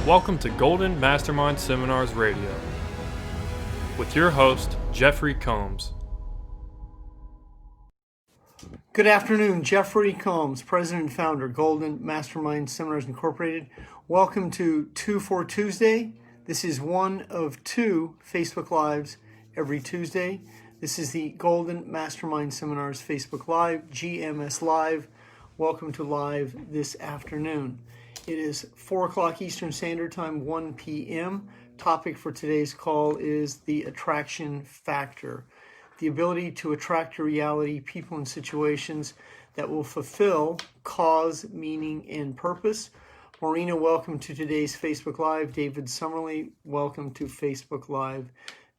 Welcome to Golden Mastermind Seminars Radio with your host, Jeffery Combs. Good afternoon, Jeffery Combs, President and Founder, Golden Mastermind Seminars Incorporated. Welcome to 2 for Tuesday. This is one of two Facebook Lives every Tuesday. This is the Golden Mastermind Seminars Facebook Live, GMS Live. Welcome to Live this afternoon. It is 4 o'clock Eastern Standard Time, 1 p.m. Topic for today's call is the attraction factor. The ability to attract to reality people and situations that will fulfill cause, meaning, and purpose. Marina, welcome to today's Facebook Live. David Summerly, welcome to Facebook Live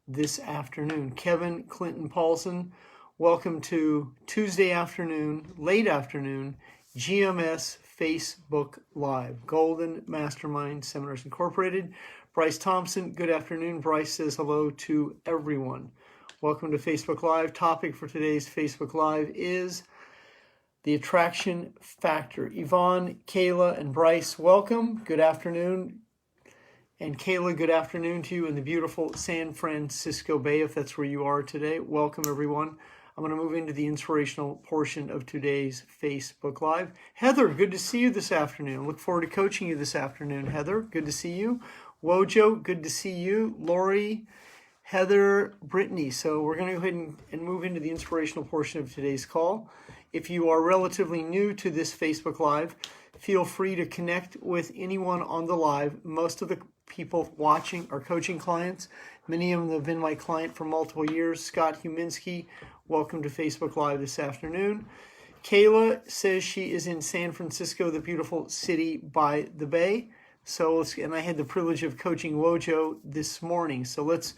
this afternoon. Kevin Clinton Paulson, welcome to Tuesday afternoon, late afternoon, GMS Facebook Live, Golden Mastermind Seminars Incorporated. Bryce Thompson, good afternoon. Bryce says hello to everyone. Welcome to Facebook Live. Topic for today's Facebook Live is the attraction factor. Yvonne, Kayla, and Bryce, welcome. Good afternoon. And Kayla, good afternoon to you in the beautiful San Francisco Bay, if that's where you are today. Welcome, everyone. I'm going to move into the inspirational portion of today's Facebook Live. Heather, good to see you this afternoon. Look forward to coaching you this afternoon. Heather, good to see you. Wojo, good to see you. Lori, Heather, Brittany. So we're going to go ahead and move into the inspirational portion of today's call. If you are relatively new to this Facebook Live, feel free to connect with anyone on the live. Most of the people watching are coaching clients. Many of them have been my client for multiple years. Scott Huminski, welcome to Facebook Live this afternoon. Kayla says she is in San Francisco, the beautiful city by the bay. And I had the privilege of coaching Wojo this morning. So let's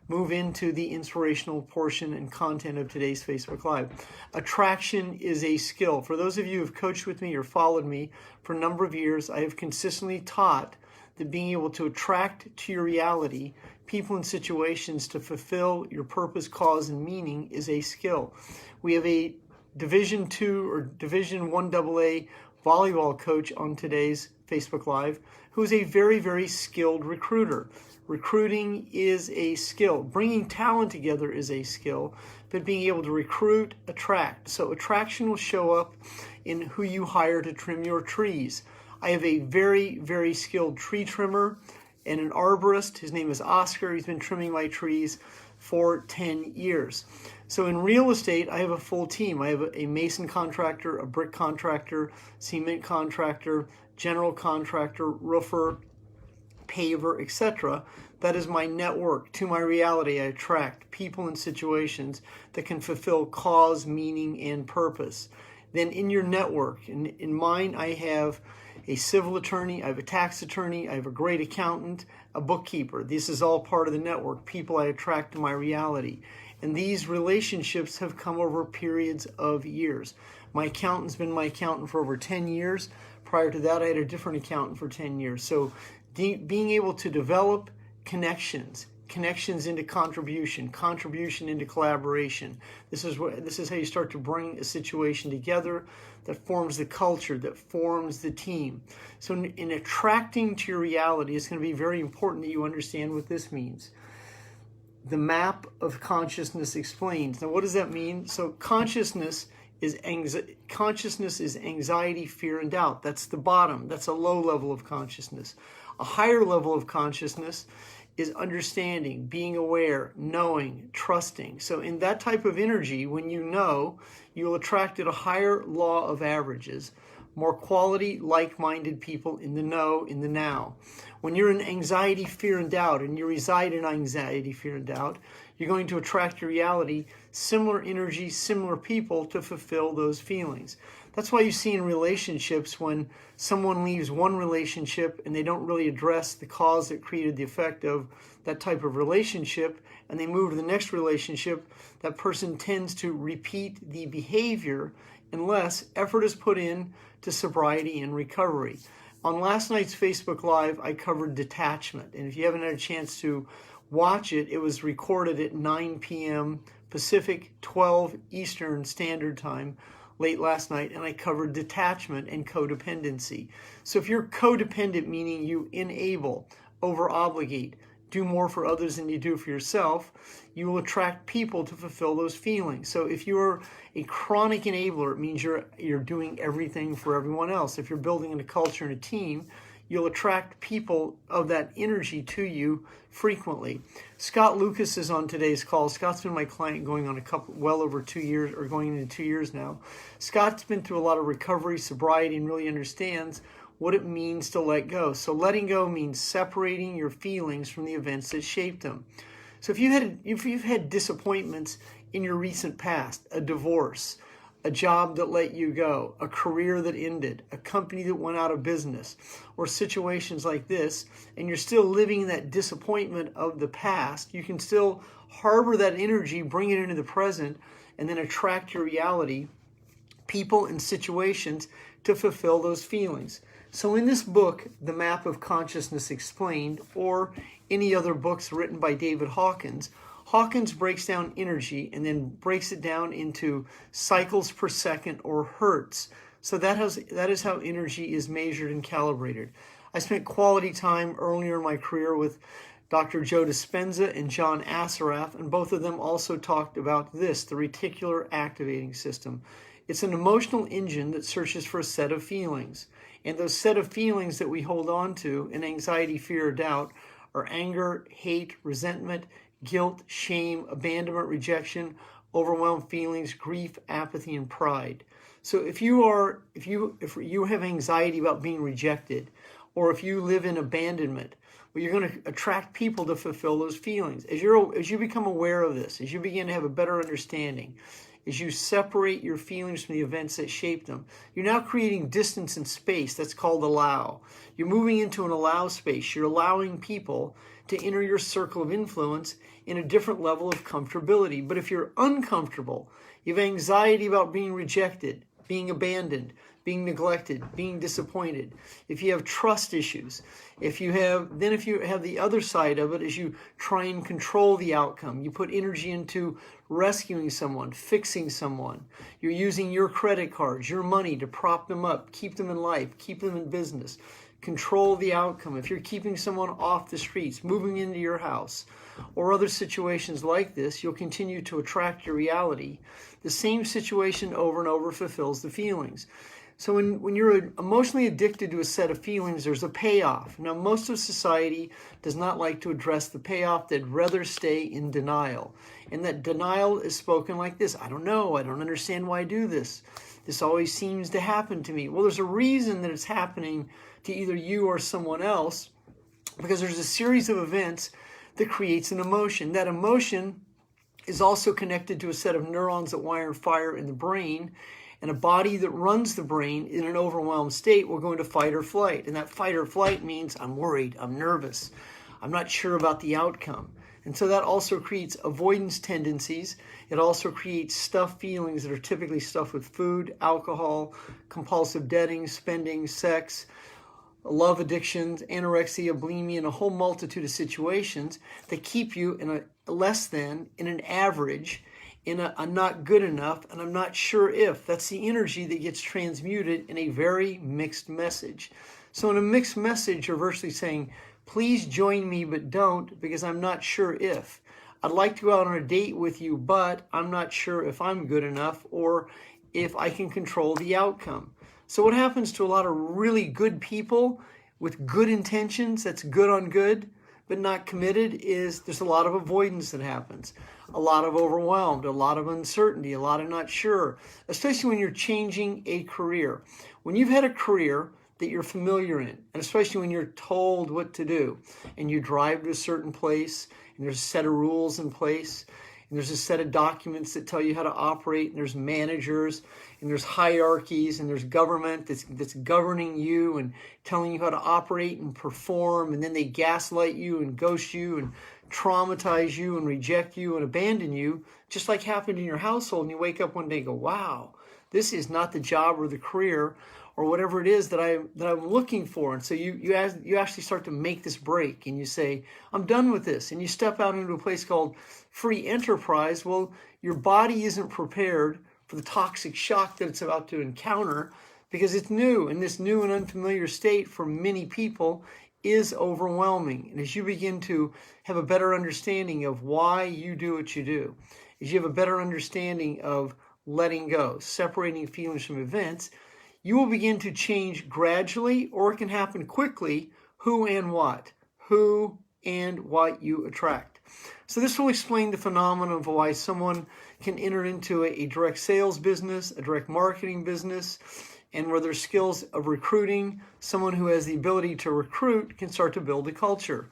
move into the inspirational portion and content of today's Facebook Live. Attraction is a skill. For those of you who have coached with me or followed me for a number of years, I have consistently taught that being able to attract to your reality people and situations to fulfill your purpose, cause, and meaning is a skill. We have a Division II or Division 1AA volleyball coach on today's Facebook Live who is a very, very skilled recruiter. Recruiting is a skill. Bringing talent together is a skill, but being able to recruit, attract. So attraction will show up in who you hire to trim your trees. I have a very, very skilled tree trimmer and an arborist. His name is Oscar. He's been trimming my trees for 10 years. So in real estate, I have a full team. I have a mason contractor, a brick contractor, cement contractor, general contractor, roofer, paver, etc. That is my network. To my reality, I attract people and situations that can fulfill cause, meaning, and purpose. Then in your network, in mine, I have a civil attorney, I have a tax attorney, I have a great accountant, a bookkeeper. This is all part of the network, people I attract to my reality. And these relationships have come over periods of years. My accountant's been my accountant for over 10 years. Prior to that, I had a different accountant for 10 years. So being able to develop connections into contribution into collaboration. This is how you start to bring a situation together that forms the culture, that forms the team. So in attracting to your reality, it's going to be very important that you understand what this means. The map of consciousness explains. Now, what does that mean? So consciousness is anxiety, fear, and doubt. That's the bottom. That's a low level of consciousness. A higher level of consciousness is understanding, being aware, knowing, trusting. So in that type of energy, when you know, you'll attract at a higher law of averages, more quality, like-minded people in the know, in the now. When you're in anxiety, fear, and doubt, and you reside in anxiety, fear, and doubt, you're going to attract to reality similar energy, similar people to fulfill those feelings. That's why you see in relationships when someone leaves one relationship and they don't really address the cause that created the effect of that type of relationship, and they move to the next relationship, that person tends to repeat the behavior unless effort is put in to sobriety and recovery. On last night's Facebook Live, I covered detachment. And if you haven't had a chance to watch it, it was recorded at 9 p.m. Pacific, 12 Eastern Standard Time late last night, and I covered detachment and codependency. So if you're codependent, meaning you enable, over-obligate, do more for others than you do for yourself, you will attract people to fulfill those feelings. So if you're a chronic enabler, it means you're doing everything for everyone else. If you're building a culture and a team, you'll attract people of that energy to you frequently. Scott Lucas is on today's call. Scott's been my client going on well over 2 years, or going into 2 years now. Scott's been through a lot of recovery, sobriety, and really understands what it means to let go. So letting go means separating your feelings from the events that shaped them. So if you've had disappointments in your recent past, a divorce, a job that let you go, a career that ended, a company that went out of business, or situations like this, and you're still living in that disappointment of the past, you can still harbor that energy, bring it into the present, and then attract your reality, people and situations to fulfill those feelings. So in this book, The Map of Consciousness Explained, or any other books written by David Hawkins, Hawkins breaks down energy and then breaks it down into cycles per second, or hertz. So that is how energy is measured and calibrated. I spent quality time earlier in my career with Dr. Joe Dispenza and John Assaraf, and both of them also talked about this, the reticular activating system. It's an emotional engine that searches for a set of feelings. And those set of feelings that we hold on to in anxiety, fear, or doubt are anger, hate, resentment, guilt, shame, abandonment, rejection, overwhelmed feelings, grief, apathy, and pride. So if you have anxiety about being rejected, or if you live in abandonment, well, you're going to attract people to fulfill those feelings. As you become aware of this, as you begin to have a better understanding, as you separate your feelings from the events that shape them, you're now creating distance and space. That's called allow. You're moving into an allow space. You're allowing people to enter your circle of influence in a different level of comfortability. But if you're uncomfortable, you have anxiety about being rejected, being abandoned, being neglected, being disappointed, if you have trust issues, if you have the other side of it, as you try and control the outcome, you put energy into rescuing someone, fixing someone, you're using your credit cards, your money to prop them up, keep them in life, keep them in business, control the outcome. If you're keeping someone off the streets, moving into your house, or other situations like this, you'll continue to attract your reality. The same situation over and over fulfills the feelings. So when you're emotionally addicted to a set of feelings, there's a payoff. Now, most of society does not like to address the payoff. They'd rather stay in denial. And that denial is spoken like this: I don't know. I don't understand why I do this. This always seems to happen to me. Well, there's a reason that it's happening to either you or someone else, because there's a series of events that creates an emotion. That emotion is also connected to a set of neurons that wire and fire in the brain, and a body that runs the brain in an overwhelmed state will go into fight or flight. And that fight or flight means I'm worried, I'm nervous, I'm not sure about the outcome. And so that also creates avoidance tendencies. It also creates stuffed feelings that are typically stuffed with food, alcohol, compulsive debting, spending, sex, love addictions, anorexia, bulimia, and a whole multitude of situations that keep you in a less than, in an average, in a I'm not good enough, and I'm not sure if. That's the energy that gets transmuted in a very mixed message. So in a mixed message, you're virtually saying, please join me, but don't, because I'm not sure if. I'd like to go out on a date with you, but I'm not sure if I'm good enough or if I can control the outcome. So what happens to a lot of really good people with good intentions, that's good on good, but not committed, is there's a lot of avoidance that happens. A lot of overwhelmed, a lot of uncertainty, a lot of not sure, especially when you're changing a career. When you've had a career that you're familiar in, and especially when you're told what to do, and you drive to a certain place, and there's a set of rules in place, and there's a set of documents that tell you how to operate, and there's managers, and there's hierarchies, and there's government that's governing you and telling you how to operate and perform, and then they gaslight you and ghost you and traumatize you and reject you and abandon you, just like happened in your household, and you wake up one day and go, wow, this is not the job or the career or whatever it is that I'm looking for. And so you actually start to make this break, and you say, I'm done with this. And you step out into a place called free enterprise. Well, your body isn't prepared for the toxic shock that it's about to encounter, because it's new, and this new and unfamiliar state for many people is overwhelming. And as you begin to have a better understanding of why you do what you do, as you have a better understanding of letting go, separating feelings from events, you will begin to change gradually, or it can happen quickly, who and what you attract. So this will explain the phenomenon of why someone can enter into a direct sales business, a direct marketing business, and where their skills of recruiting, someone who has the ability to recruit can start to build a culture.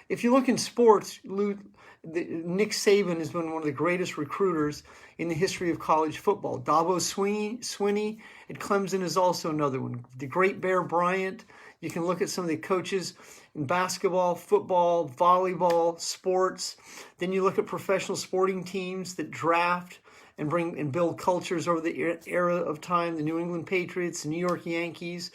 If you look in sports, Nick Saban has been one of the greatest recruiters in the history of college football. Dabo Swinney at Clemson is also another one. The great Bear Bryant. You can look at some of the coaches in basketball, football, volleyball, sports. Then you look at professional sporting teams that draft and bring and build cultures over the era of time, the New England Patriots, the New York Yankees.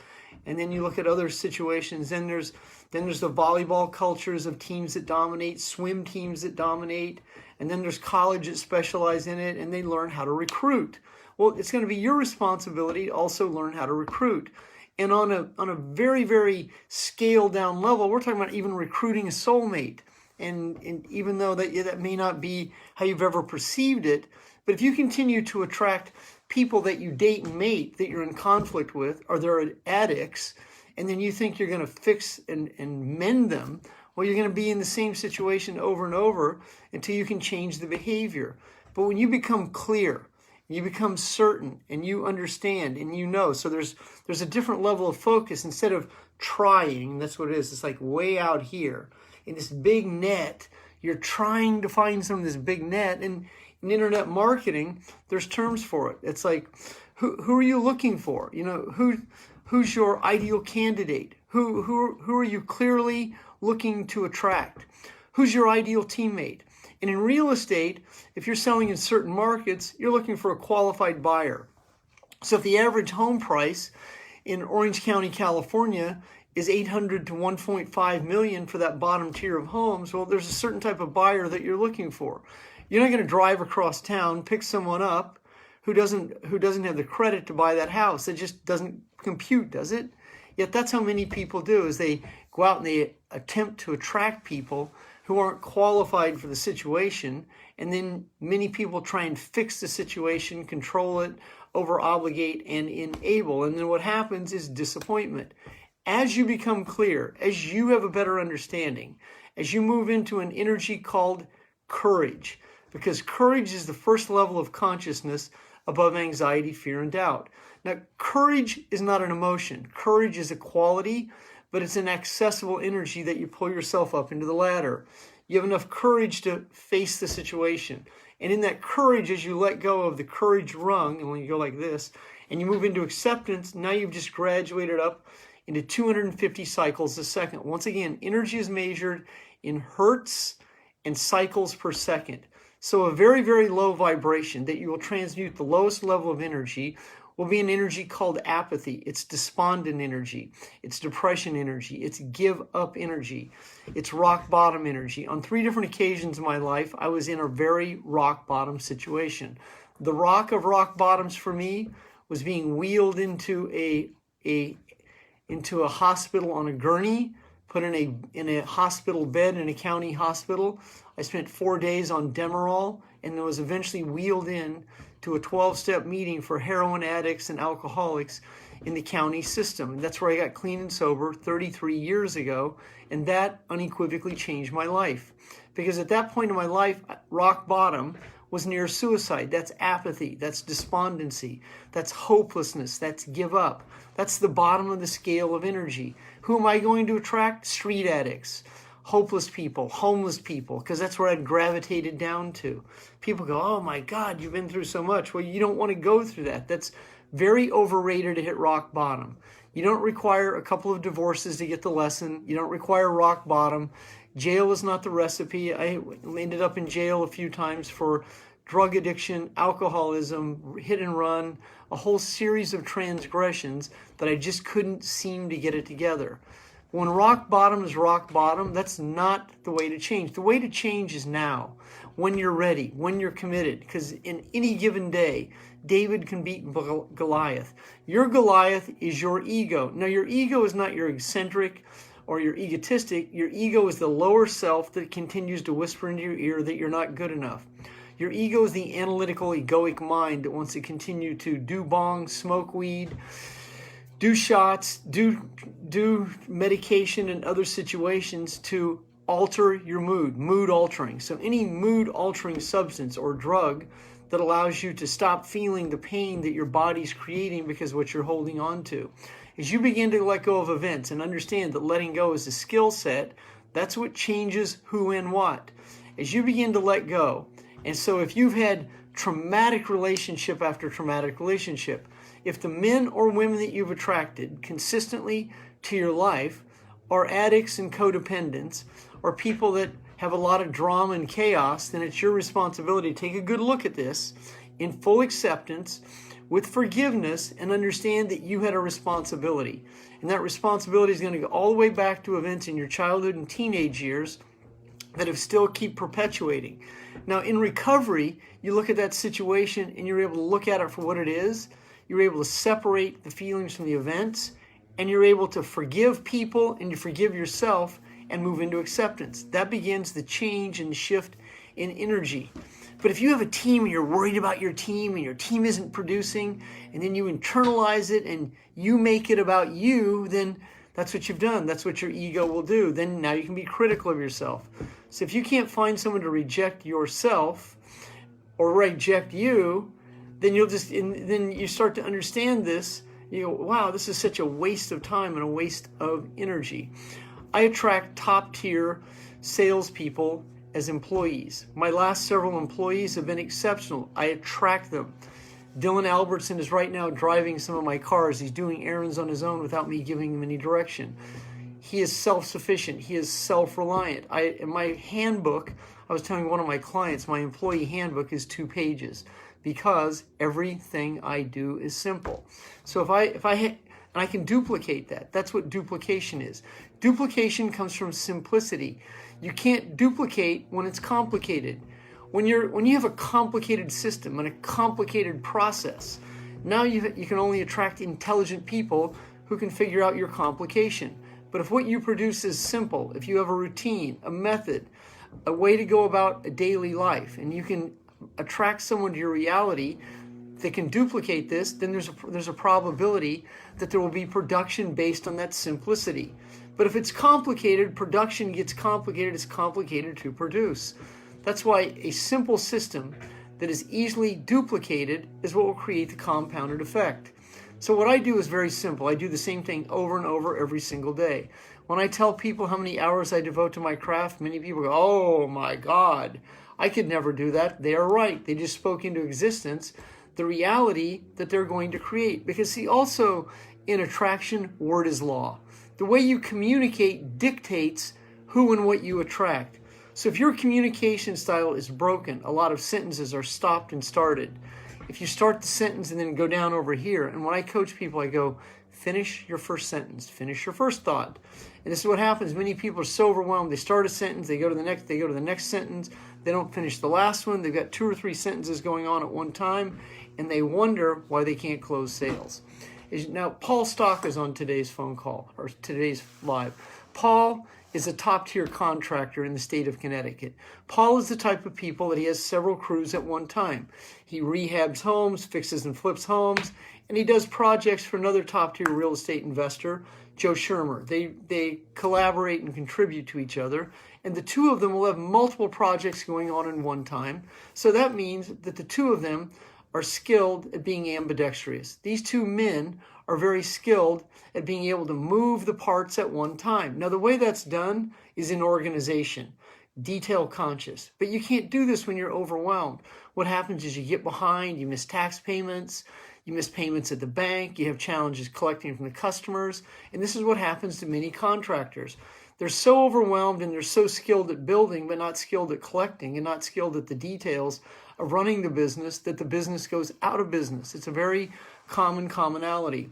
And then you look at other situations. Then there's the volleyball cultures of teams that dominate, swim teams that dominate, and then there's college that specialize in it, and they learn how to recruit. Well, it's going to be your responsibility to also learn how to recruit. And on a very, very scaled down level, we're talking about even recruiting a soulmate. And even though that may not be how you've ever perceived it, but if you continue to attract people that you date and mate that you're in conflict with, or they're addicts, and then you think you're going to fix and mend them, well, you're going to be in the same situation over and over until you can change the behavior. But when you become clear, you become certain, and you understand, and you know, so there's a different level of focus. Instead of trying, that's what it is, it's like way out here in this big net, you're trying to find some of this big net. And in internet marketing, there's terms for it. It's like, who are you looking for? You know, who's your ideal candidate? Who are you clearly looking to attract? Who's your ideal teammate? And in real estate, if you're selling in certain markets, you're looking for a qualified buyer. So if the average home price in Orange County, California is $800,000 to $1.5 million for that bottom tier of homes, well, there's a certain type of buyer that you're looking for. You're not going to drive across town, pick someone up who doesn't have the credit to buy that house. It just doesn't compute, does it? Yet that's how many people do, is they go out and they attempt to attract people who aren't qualified for the situation, and then many people try and fix the situation, control it, over-obligate, and enable. And then what happens is disappointment. As you become clear, as you have a better understanding, as you move into an energy called courage, because courage is the first level of consciousness above anxiety, fear, and doubt. Now, courage is not an emotion. Courage is a quality, but it's an accessible energy that you pull yourself up into the ladder. You have enough courage to face the situation. And in that courage, as you let go of the courage rung, and when you go like this, and you move into acceptance, now you've just graduated up into 250 cycles a second. Once again, energy is measured in hertz and cycles per second. So a very, very low vibration that you will transmute the lowest level of energy will be an energy called apathy. It's despondent energy. It's depression energy. It's give up energy. It's rock bottom energy. On 3 different occasions in my life, I was in a very rock bottom situation. The rock of rock bottoms for me was being wheeled into a hospital on a gurney, put in a hospital bed in a county hospital. I spent 4 days on Demerol, and was eventually wheeled in to a 12-step meeting for heroin addicts and alcoholics in the county system. And that's where I got clean and sober 33 years ago, and that unequivocally changed my life. Because at that point in my life, rock bottom was near suicide. That's apathy, that's despondency, that's hopelessness, that's give up. That's the bottom of the scale of energy. Who am I going to attract? Street addicts, hopeless people, homeless people, because that's where I'd gravitated down to. People go, oh my God, you've been through so much. Well, you don't want to go through that. That's very overrated to hit rock bottom. You don't require a couple of divorces to get the lesson. You don't require rock bottom. Jail is not the recipe. I ended up in jail a few times for drug addiction, alcoholism, hit and run, a whole series of transgressions that I just couldn't seem to get it together. When rock bottom is rock bottom, that's not the way to change. The way to change is now, when you're ready, when you're committed, because in any given day, David can beat Goliath. Your Goliath is your ego. Now, your ego is not your eccentric or your egotistic. Your ego is the lower self that continues to whisper into your ear that you're not good enough. Your ego is the analytical, egoic mind that wants to continue to do bong, smoke weed, do shots, do medication and other situations to alter your mood altering. So any mood altering substance or drug that allows you to stop feeling the pain that your body's creating because of what you're holding on to. As you begin to let go of events and understand that letting go is a skill set, that's what changes who and what. As you begin to let go, and so if you've had traumatic relationship after traumatic relationship, if the men or women that you've attracted consistently to your life are addicts and codependents, or people that have a lot of drama and chaos, then it's your responsibility to take a good look at this in full acceptance, with forgiveness, and understand that you had a responsibility. And that responsibility is going to go all the way back to events in your childhood and teenage years that have still keep perpetuating. Now, in recovery, you look at that situation and you're able to look at it for what it is. You're able to separate the feelings from the events, and you're able to forgive people and you forgive yourself and move into acceptance. That begins the change and shift in energy. But if you have a team and you're worried about your team and your team isn't producing, and then you internalize it and you make it about you, then that's what you've done. That's what your ego will do. Then now you can be critical of yourself. So if you can't find someone to reject yourself or reject you, then then you start to understand this. You go, wow, this is such a waste of time and a waste of energy. I attract top-tier salespeople as employees. My last several employees have been exceptional. I attract them. Dylan Albertson is right now driving some of my cars. He's doing errands on his own without me giving him any direction. He is self-sufficient. He is self-reliant. In my handbook, I was telling one of my clients, my employee handbook is 2 pages because everything I do is simple. So and I can duplicate that. That's what duplication is. Duplication comes from simplicity. You can't duplicate when it's complicated. When you have a complicated system and a complicated process, now you can only attract intelligent people who can figure out your complication. But if what you produce is simple, if you have a routine, a method, a way to go about a daily life, and you can attract someone to your reality that can duplicate this, then there's a probability that there will be production based on that simplicity. But if it's complicated, production gets complicated. It's complicated to produce. That's why a simple system that is easily duplicated is what will create the compounded effect. So what I do is very simple. I do the same thing over and over every single day. When I tell people how many hours I devote to my craft, many people go, oh my God, I could never do that. They are right. They just spoke into existence the reality that they're going to create. Because see, also in attraction, word is law. The way you communicate dictates who and what you attract. So if your communication style is broken, a lot of sentences are stopped and started. If you start the sentence and then go down over here, and when I coach people, I go, finish your first sentence, finish your first thought. And this is what happens. Many people are so overwhelmed. They start a sentence, they go to the next sentence, they don't finish the last one. They've got 2 or 3 sentences going on at one time, and they wonder why they can't close sales. Now, Paul Stock is on today's phone call, or today's live. Paul is a top-tier contractor in the state of Connecticut. Paul is the type of people that he has several crews at one time. He rehabs homes, fixes and flips homes, and he does projects for another top-tier real estate investor, Joe Shermer. They collaborate and contribute to each other, and the two of them will have multiple projects going on in one time. So that means that the two of them are skilled at being ambidextrous. These 2 men are very skilled at being able to move the parts at one time. Now, the way that's done is in organization, detail conscious. But you can't do this when you're overwhelmed. What happens is you get behind, you miss tax payments, you miss payments at the bank, you have challenges collecting from the customers, and this is what happens to many contractors. They're so overwhelmed and they're so skilled at building, but not skilled at collecting and not skilled at the details of running the business, that the business goes out of business. It's a very common commonality.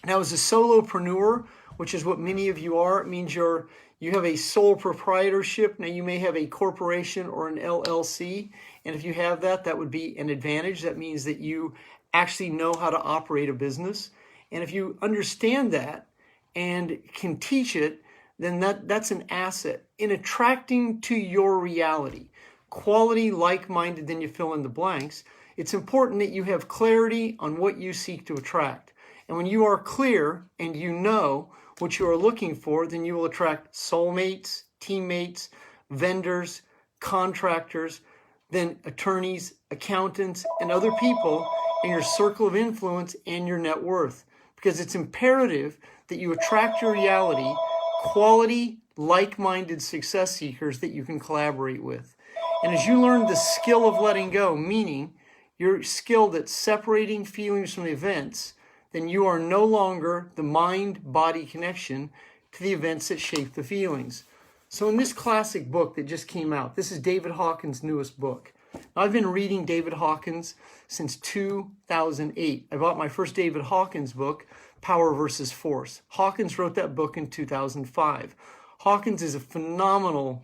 Now, as a solopreneur, which is what many of you are. It means you have a sole proprietorship. Now, you may have a corporation or an LLC, and if you have that, that would be an advantage. That means that you actually know how to operate a business. And if you understand that and can teach it, then that's an asset in attracting to your reality. Quality, like-minded, then you fill in the blanks. It's important that you have clarity on what you seek to attract. And when you are clear and you know what you are looking for, then you will attract soulmates, teammates, vendors, contractors, then attorneys, accountants, and other people in your circle of influence and your net worth. Because it's imperative that you attract your reality quality, like-minded success seekers that you can collaborate with. And as you learn the skill of letting go, meaning you're skilled at separating feelings from events, then you are no longer the mind-body connection to the events that shape the feelings. So in this classic book that just came out, this is David Hawkins' newest book. Now, I've been reading David Hawkins since 2008. I bought my first David Hawkins book, Power versus Force. Hawkins wrote that book in 2005. Hawkins was a phenomenal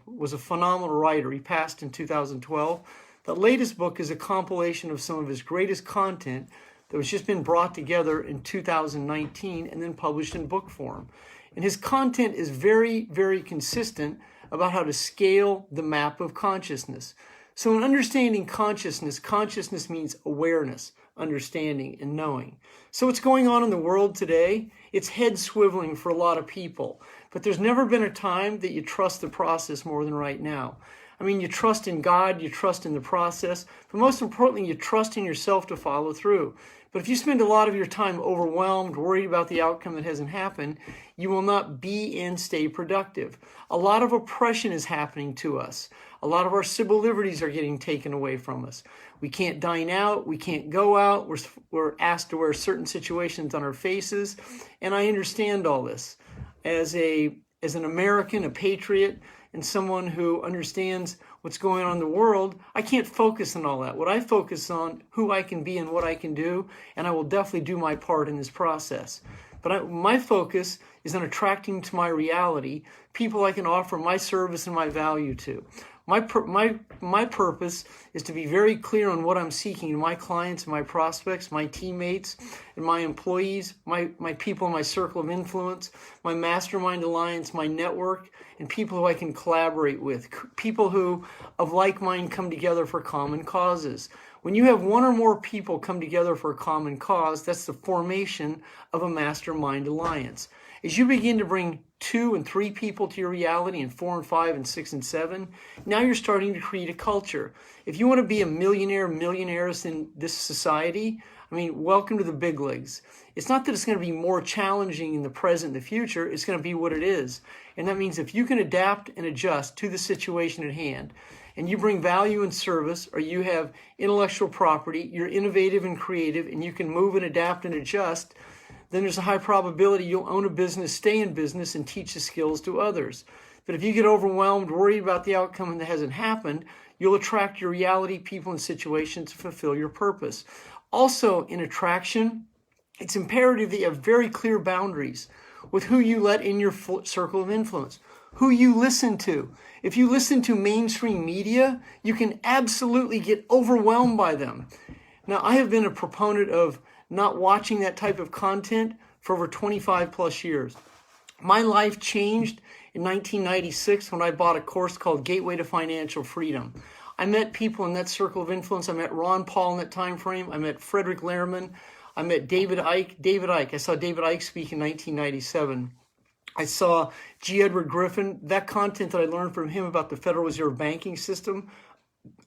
writer. He passed in 2012. The latest book is a compilation of some of his greatest content that was just been brought together in 2019 and then published in book form. And his content is very, very consistent about how to scale the map of consciousness. So in understanding consciousness, consciousness means awareness, understanding, and knowing. So what's going on in the world today? It's head swiveling for a lot of people. But there's never been a time that you trust the process more than right now. I mean, you trust in God, you trust in the process, but most importantly, you trust in yourself to follow through. But if you spend a lot of your time overwhelmed, worried about the outcome that hasn't happened, you will not be and stay productive. A lot of oppression is happening to us. A lot of our civil liberties are getting taken away from us. We can't dine out. We can't go out. We're asked to wear certain situations on our faces. And I understand all this. As an American, a patriot, and someone who understands what's going on in the world, I can't focus on all that. What I focus on, who I can be and what I can do, and I will definitely do my part in this process. But my focus is on attracting to my reality people I can offer my service and my value to. My purpose is to be very clear on what I'm seeking in my clients, my prospects, my teammates, and my employees, my people in my circle of influence, my mastermind alliance, my network, and people who I can collaborate with, people who of like mind come together for common causes. When you have one or more people come together for a common cause, that's the formation of a mastermind alliance. As you begin to bring 2 and 3 people to your reality, and 4 and 5 and 6 and 7, now you're starting to create a culture. If you want to be a millionaires in this society, I mean, welcome to the big leagues. It's not that it's going to be more challenging in the present and the future. It's going to be what it is. And that means if you can adapt and adjust to the situation at hand, and you bring value and service, or you have intellectual property, you're innovative and creative, and you can move and adapt and adjust, then there's a high probability you'll own a business, stay in business, and teach the skills to others. But if you get overwhelmed, worried about the outcome that hasn't happened, you'll attract your reality, people, and situations to fulfill your purpose. Also, in attraction, it's imperative that you have very clear boundaries with who you let in your circle of influence, who you listen to. If you listen to mainstream media, you can absolutely get overwhelmed by them. Now, I have been a proponent of not watching that type of content for over 25 plus years. My life changed in 1996 when I bought a course called Gateway to Financial Freedom. I met people in that circle of influence. I met Ron Paul in that time frame. I met Frederick Lehrman. I met David Icke. I saw David Icke speak in 1997. I saw G. Edward Griffin. That content that I learned from him about the Federal Reserve banking system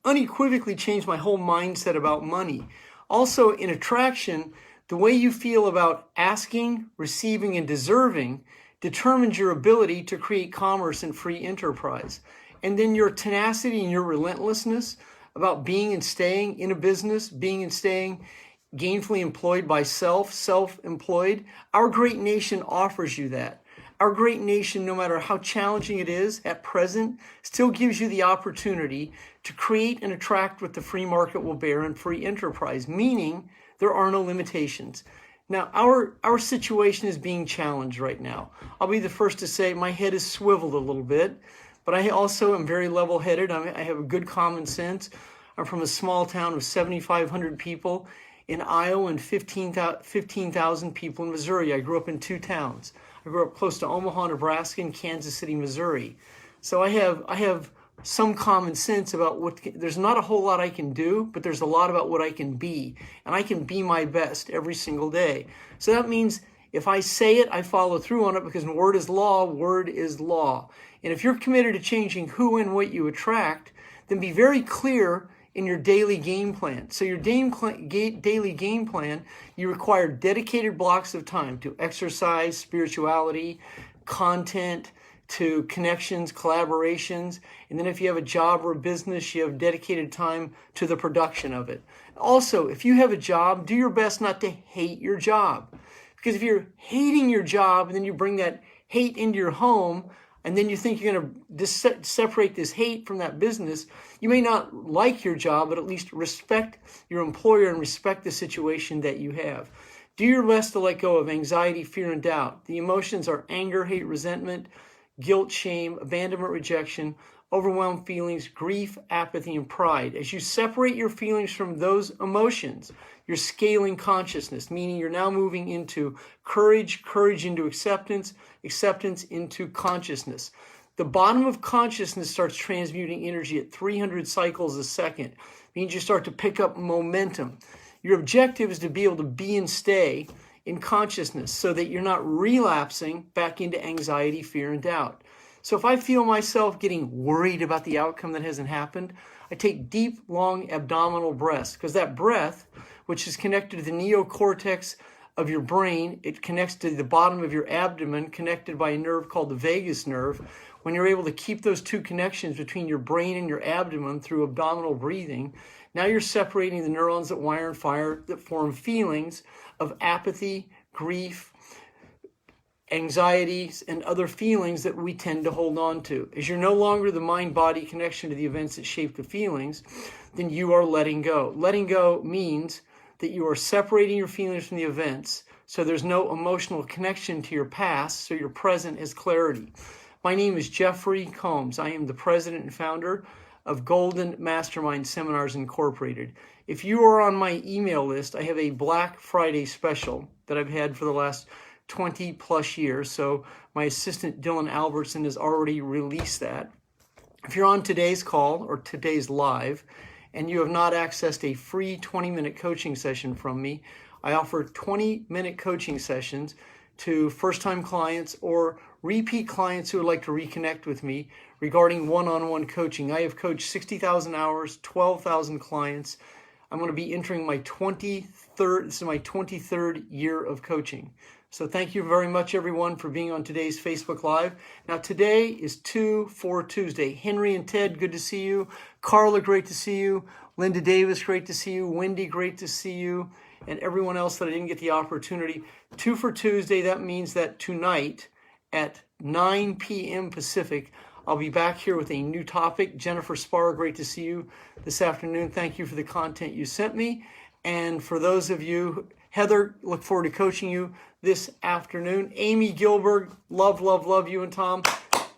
unequivocally changed my whole mindset about money. Also, in attraction, the way you feel about asking, receiving, and deserving determines your ability to create commerce and free enterprise. And then your tenacity and your relentlessness about being and staying in a business, being and staying gainfully employed by self-employed. Our great nation offers you that. Our great nation, no matter how challenging it is at present, still gives you the opportunity to create and attract what the free market will bear in free enterprise, meaning there are no limitations. Now, our situation is being challenged right now. I'll be the first to say my head is swiveled a little bit, but I also am very level-headed. I have a good common sense. I'm from a small town of 7,500 people in Iowa and 15,000 people in Missouri. I grew up in two towns. I grew up close to Omaha, Nebraska, and Kansas City, Missouri. So I have some common sense about there's not a whole lot I can do, but there's a lot about what I can be. And I can be my best every single day. So that means if I say it, I follow through on it, because word is law, word is law. And if you're committed to changing who and what you attract, then be very clear in your daily game plan. So your daily game plan, you require dedicated blocks of time to exercise, spirituality, content, to connections, collaborations, and then if you have a job or a business, you have dedicated time to the production of it. Also, if you have a job, do your best not to hate your job. Because if you're hating your job and then you bring that hate into your home, and then you think you're going to separate this hate from that business, you may not like your job, but at least respect your employer and respect the situation that you have. Do your best to let go of anxiety, fear, and doubt. The emotions are anger, hate, resentment, guilt, shame, abandonment, rejection, overwhelmed feelings, grief, apathy, and pride. As you separate your feelings from those emotions, you're scaling consciousness, meaning you're now moving into courage, courage into acceptance, acceptance into consciousness. The bottom of consciousness starts transmuting energy at 300 cycles a second. It means you start to pick up momentum. Your objective is to be able to be and stay in consciousness so that you're not relapsing back into anxiety, fear, and doubt. So if I feel myself getting worried about the outcome that hasn't happened, I take deep, long abdominal breaths, because that breath, which is connected to the neocortex of your brain, it connects to the bottom of your abdomen, connected by a nerve called the vagus nerve. When you're able to keep those two connections between your brain and your abdomen through abdominal breathing, now you're separating the neurons that wire and fire that form feelings of apathy, grief, anxieties, and other feelings that we tend to hold on to. As you're no longer the mind-body connection to the events that shape the feelings, then you are letting go. Letting go means that you are separating your feelings from the events, so there's no emotional connection to your past, so your present has clarity. My name is Jeffery Combs. I am the president and founder of Golden Mastermind Seminars Incorporated. If you are on my email list, I have a Black Friday special that I've had for the last 20 plus years. So my assistant Dylan Albertson has already released that. If you're on today's call or today's live and you have not accessed a free 20-minute coaching session from me, I offer 20-minute coaching sessions to first-time clients or repeat clients who would like to reconnect with me regarding one-on-one coaching. I have coached 60,000 hours, 12,000 clients. I'm going to be entering my 23rd year of coaching. So thank you very much, everyone, for being on today's Facebook Live. Now, today is 2-4 Tuesday. Henry and Ted, good to see you. Carla, great to see you. Linda Davis, great to see you. Wendy, great to see you. And everyone else that I didn't get the opportunity. 2 for Tuesday, that means that tonight at 9 p.m. Pacific, I'll be back here with a new topic. Jennifer Sparrow, great to see you this afternoon. Thank you for the content you sent me. And for those of you, Heather, look forward to coaching you this afternoon. Amy Gilbert, love, love, love you and Tom.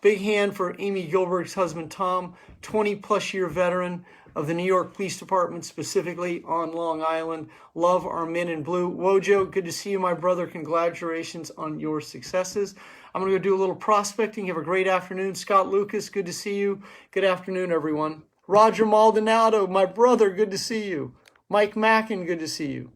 Big hand for Amy Gilbert's husband, Tom, 20-plus year veteran of the New York Police Department, specifically on Long Island. Love our men in blue. Wojo, good to see you, my brother. Congratulations on your successes. I'm going to go do a little prospecting. Have a great afternoon. Scott Lucas, good to see you. Good afternoon, everyone. Roger Maldonado, my brother, good to see you. Mike Mackin, good to see you.